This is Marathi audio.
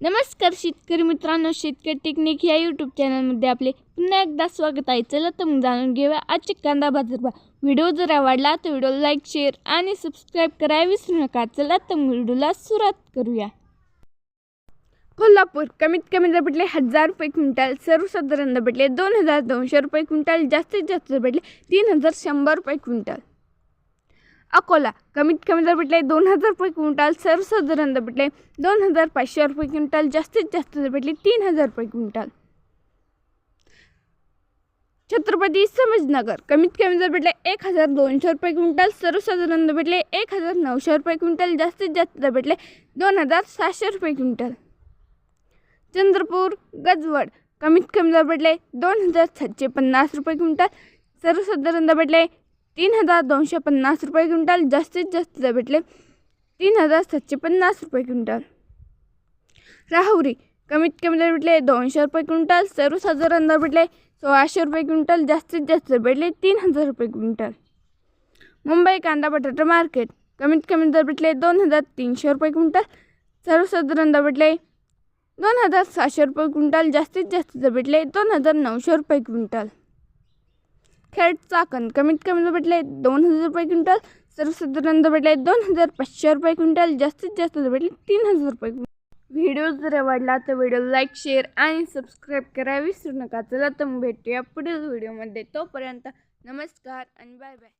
नमस्कार शेतकरी मित्रांनो, शेतकरी टेक्निक या यूट्यूब चॅनलमध्ये आपले पुन्हा एकदा स्वागत आहे. चला तर मग जाणून घेऊया आजचे कांदा बाजारभाव. व्हिडिओ जर आवडला तर व्हिडिओ लाईक, शेअर आणि सबस्क्राईब करायला विसरू नका. चला तर मग व्हिडिओला सुरुवात करूया. कोल्हापूर कमीत कमी दर भेटले 1000 रुपये क्विंटल, सर्वसाधारण दर भेटले 2200 रुपये क्विंटल, जास्तीत जास्त दर भेटले 3100 रुपये क्विंटल. अकोला कमीत कमी दर भेटले 2000 रुपये क्विंटल, सर्वसाधारण दर भेटले 2500 रुपये क्विंटल, जास्तीत जास्त दर भेटले 3000 रुपये क्विंटल. छत्रपती संभाजीनगर कमीत कमी दर भेटले 1200 रुपये क्विंटल, सर्वसाधारण दर भेटले 1900 रुपये क्विंटल, जास्तीत जास्त दर भेटले 2700 रुपये क्विंटल. चंद्रपूर गजवड कमीत कमी दर भेटले 2750 रुपये क्विंटल, सर्वसाधारण दर भेटले 3250 रुपये क्विंटल, जास्तीत जास्त दर भेटले 3750 रुपये क्विंटल. राहुरी कमीत कमी दर भेटले 200 रुपये क्विंटल, सर्वसाधारण दर भेटले 1600 रुपये क्विंटल, जास्तीत जास्त दर भेटले 3000 रुपये क्विंटल. मुंबई कांदा बटाटा मार्केट कमीत कमी दर भेटले 2300 रुपये क्विंटल, सर्वसाधारण दर भेटले 2700 रुपये क्विंटल, जास्तीत जास्त दर भेटले 2900 रुपये क्विंटल. खेड चाकण कमीत कमी दर भेटले 2000 रुपये क्विंटल, सर्वसाधारण दर भेटले 2500 रुपये क्विंटल, जास्तीत जास्त दर भेटले 3000 रुपये क्विंटल. व्हिडिओ जर आवडला तर व्हिडिओ लाईक, शेअर आणि सबस्क्राईब करायला विसरू नका. चला तर भेटूया पुढील व्हिडिओमध्ये. तोपर्यंत नमस्कार आणि बाय बाय.